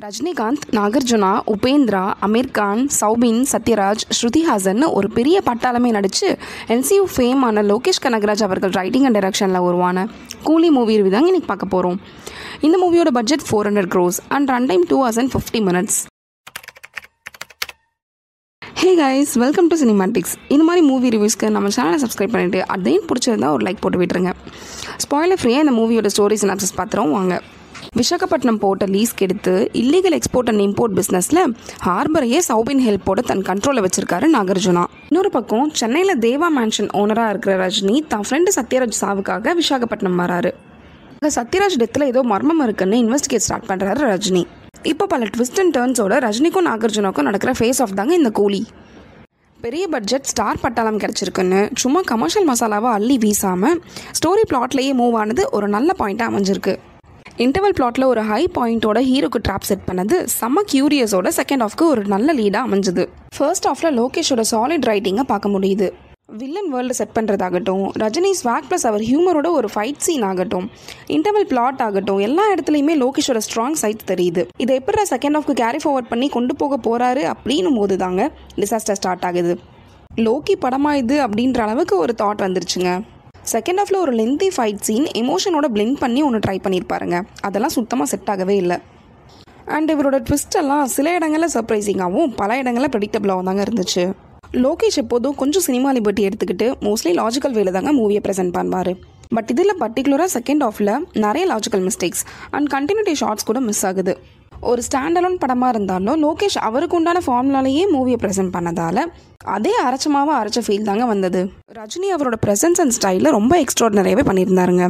ரஜினிகாந்த், நாகார்ஜுனா, உபேந்திரா, அமீர் கான், சௌபின், சத்யராஜ், ஸ்ருதி ஹாசன் ஒரு பெரிய பட்டாளமே நடித்து எல்சியூ ஃபேமான லோகேஷ் கனகராஜ் அவர்கள் ரைட்டிங் அண்ட் டைரக்ஷனில் உருவான கூலி மூவி ரிவ்யூ தாங்க இன்றைக்கி பார்க்க போகிறோம். இந்த மூவியோட budget 400 crores and run time 2 hours and 50 minutes. Hey guys, welcome to cinematics. இந்த மாதிரி மூவி ரிவ்யூஸ்க்கு நம்ம சேனலை சப்ஸ்கிரைப் பண்ணிவிட்டு அதையும் பிடிச்சிருந்தா ஒரு லைக் போட்டு விட்டுருங்க. ஸ்பாயிலர் ஃப்ரீயாக இந்த மூவியோட ஸ்டோரி சினாப்சிஸ் பார்த்துறோம் வாங்க. விசாகப்பட்டினம் போர்ட்டை லீஸ்க்கு எடுத்து இல்லீகல் எக்ஸ்போர்ட் அண்ட் இம்போர்ட் பிஸ்னஸில் ஹார்பரையே சௌபின் ஹெல்ப்போட தன் கண்ட்ரோலில் வச்சிருக்காரு நாகார்ஜுனா. இன்னொரு பக்கம் சென்னையில் தேவா மேன்ஷன் ஓனராக இருக்கிற ரஜினி தான் ஃப்ரெண்டு சத்யராஜ் சாவுக்காக விசாகப்பட்டினம் வராரு. சத்யராஜ் டெத்தில் ஏதோ மர்மம் இருக்குன்னு இன்வெஸ்டிகேட் ஸ்டார்ட் பண்ணுறாரு ரஜினி. இப்போ பல ட்விஸ்ட் அண்ட் டர்ன்ஸோட ரஜினிக்கும் நாகார்ஜுனாக்கும் நடக்கிற ஃபேஸ் ஆஃப் தாங்க இந்த கூலி. பெரிய பட்ஜெட் ஸ்டார் பட்டாளம் கிடச்சிருக்குன்னு சும்மா கமர்ஷியல் மசாலாவை அள்ளி வீசாமல் ஸ்டோரி பிளாட்லேயே மூவ் ஆனது ஒரு நல்ல பாயிண்ட்டாக அமைஞ்சிருக்கு. இன்டர்வல் பிளாட்டில் ஒரு ஹை பாயிண்ட்டோட ஹீரோக்கு ட்ராப் செட் பண்ணது செம்ம கியூரியஸோட செகண்ட் ஹாஃப்க்கு ஒரு நல்ல லீடாக அமைஞ்சுது. ஃபர்ஸ்ட் ஹாஃபில் லோகேஷோட சாலிட் ரைட்டிங்கை பார்க்க முடியுது. வில்லன் வேர்ல்டு செட் பண்ணுறதாகட்டும், ரஜினி ஸ்வாக் ப்ளஸ் அவர் ஹியூமரோட ஒரு ஃபைட் சீன் ஆகட்டும், இன்டர்வல் பிளாட் ஆகட்டும், எல்லா இடத்துலையுமே லோகேஷோட ஸ்ட்ராங் சைட் தெரியுது. இதை எப்படி செகண்ட் ஹாஃப்க்கு கேரி ஃபார்வர்ட் பண்ணி கொண்டு போக போகிறாரு அப்படின்னும் போது தாங்க டிசாஸ்டர் ஸ்டார்ட் ஆகுது. லோக்கி படமா இது அப்படின்ற அளவுக்கு ஒரு தாட் வந்துருச்சுங்க. செகண்ட் ஹாஃபில் ஒரு லென்த்தி ஃபைட் சீன் எமோஷனோட பிளெண்ட் பண்ணி ஒன்று ட்ரை பண்ணியிருப்பாருங்க. அதெல்லாம் சுத்தமாக செட் ஆகவே இல்லை. அண்ட் இவரோட ட்விஸ்டெல்லாம் சில இடங்களில் சர்ப்ரைசிங்காகவும் பல இடங்களில் ப்ரெடிக்டபிளாகவும் தாங்க இருந்துச்சு. லோகேஷ் எப்போதும் கொஞ்சம் சினிமா லிபர்ட்டி எடுத்துக்கிட்டு மோஸ்ட்லி லாஜிக்கல் வேலை தாங்க மூவியை ப்ரெசென்ட் பண்ணுவார். பட் இதில் பர்டிகுலராக செகண்ட் ஹாஃபில் நிறைய logical mistakes and continuity shots கூட மிஸ் ஆகுது. ஒரு ஸ்டாண்டலோன் படமாக இருந்தாலும் லோகேஷ் அவருக்கு உண்டான ஃபார்முலாலேயே மூவியை ப்ரெசென்ட் பண்ணதால் அதே அரைச்ச ஃபீல் தாங்க வந்தது. ரஜினி அவரோட ப்ரெசன்ஸ் அண்ட் ஸ்டைலில் ரொம்ப எக்ஸ்ட்ராடினரியாகவே பண்ணியிருந்தாருங்க.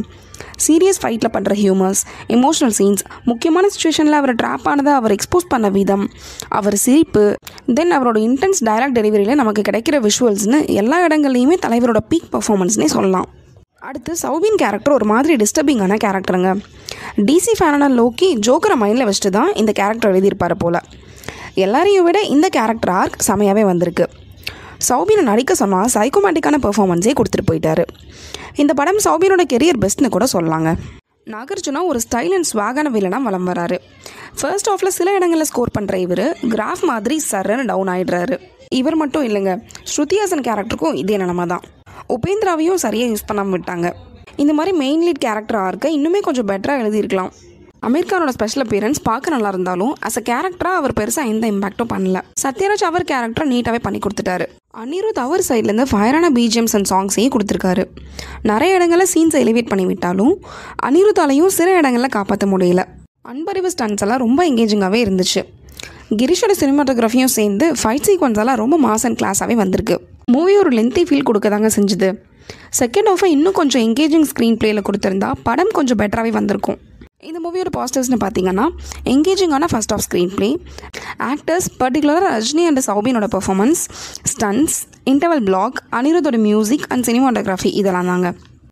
சீரியஸ் ஃபைட்டில் பண்ணுற ஹியூமர்ஸ், எமோஷ்னல் சீன்ஸ், முக்கியமான சுச்சுவேஷனில் அவர் ட்ராப் ஆனதை அவர் எக்ஸ்போஸ் பண்ண விதம், அவர் சிரிப்பு, தென் அவரோட இன்டென்ஸ் டைலாக் டெலிவரியில் நமக்கு கிடைக்கிற விஷுவல்ஸ்னு எல்லா இடங்கள்லையுமே தலைவரோட பீக் பர்ஃபார்மன்ஸ்னே சொல்லலாம். அடுத்து சௌபின் கேரக்டர் ஒரு மாதிரி டிஸ்டர்பிங்கான கேரக்டருங்க. டிசி ஃபேனான லோக்கி ஜோக்கரை மைண்டில் வச்சுட்டு தான் இந்த கேரக்டர் எழுதியிருப்பார் போல். எல்லாரையும் விட இந்த கேரக்டர் ஆர்க் செமையாகவே வந்திருக்கு. சௌபினை நடிக்க சொன்னால் சைக்கோமேட்டிக்கான பெர்ஃபார்மன்ஸே கொடுத்துட்டு போயிட்டாரு. இந்த படம் சௌபினோட கெரியர் பெஸ்ட்னு கூட சொல்லலாங்க. நாகார்ஜுனா ஒரு ஸ்டைல் அண்ட் ஸ்வாகான வில்லனாக வலம் வராரு. ஃபர்ஸ்ட் ஹாஃபில் சில இடங்களில் ஸ்கோர் பண்ணுற இவர் கிராஃப் மாதிரி சர்ன்னு டவுன் ஆகிடுறாரு. இவர் மட்டும் இல்லைங்க, ஸ்ருதி ஹாசன் கேரக்டருக்கும் இதே நிலமை தான். உபேந்திராவையும் சரியாக யூஸ் பண்ணாமல் விட்டாங்க. இந்த மாதிரி மெயின் லீட் கேரக்டர் ஆர்க்க இன்னுமே கொஞ்சம் பெட்டராக எழுதியிருக்கலாம். அமீர் கானோட ஸ்பெஷல் அப்பியரன்ஸ் பார்க்க நல்லா இருந்தாலும் அஸ் அ கேரக்டராக அவர் பெருசாக எந்த இம்பாக்டும் பண்ணல. சத்யராஜ் அவர் கேரக்டரை நீட்டாகவே பண்ணி கொடுத்துட்டாரு. அனிருத் அவர் சைட்லேருந்து ஃபயரான பிஜிஎம்ஸ் அண்ட் சாங்ஸையும் கொடுத்துருக்காரு. நிறைய இடங்களில் சீன்ஸை எலிவேட் பண்ணி விட்டாலும் அனிருத்தாலையும் சில இடங்களில் காப்பாற்ற முடியல. அன்பறிவு ஸ்டன்ஸ் எல்லாம் ரொம்ப எங்கேஜிங்காகவே இருந்துச்சு. கிரிஷோட சினிமாட்டோகிராஃபியும் சேர்ந்து ஃபைட் சீக்வன்ஸ் எல்லாம் ரொம்ப மாஸ் அண்ட் கிளாஸாகவே வந்திருக்கு. மூவி ஒரு லென்த்தி ஃபீல் கொடுக்க தாங்க செஞ்சுது. செகண்ட் ஹாஃபை இன்னும் கொஞ்சம் எங்கேஜிங் ஸ்க்ரீன் பிளேயில் கொடுத்துருந்தா படம் கொஞ்சம் பெட்டராகவே வந்திருக்கும். இந்த மூவியோட பாசிட்டிவ்ஸ்னு பார்த்தீங்கன்னா எங்கேஜிங்கான first half screen play, actors பர்டிகுலராக ரஜினி அண்ட் சௌபினோட பெர்ஃபார்மன்ஸ், ஸ்டன்ஸ், இன்டர்வல் பிளாக், அனிருத்தோட மியூசிக் அண்ட் சினிமாட்டோகிராஃபி இதெல்லாம் தாங்க.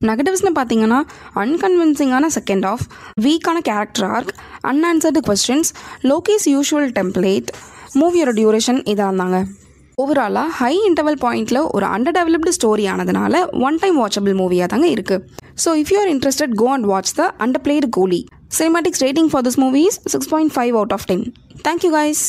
நெகட்டிவ்ஸ்னு பார்த்தீங்கன்னா அன்கன்வின்சிங்கான செகண்ட் ஆஃப், வீக்கான character arc, unanswered questions, Lokesh usual template, மூவியோட டியூரேஷன் இதெல்லாம் தாங்க. ஓவராலாக ஹை இன்டர்வல் பாயிண்டில் ஒரு அண்டர் டெவலப்டு ஸ்டோரி ஆனதுனால ஒன் டைம் வாட்சபிள் மூவியாக தாங்க இருக்குது. So if you are interested, go and watch the underplayed Coolie. Cinematics rating for this movie is 6.5 out of 10. Thank you guys.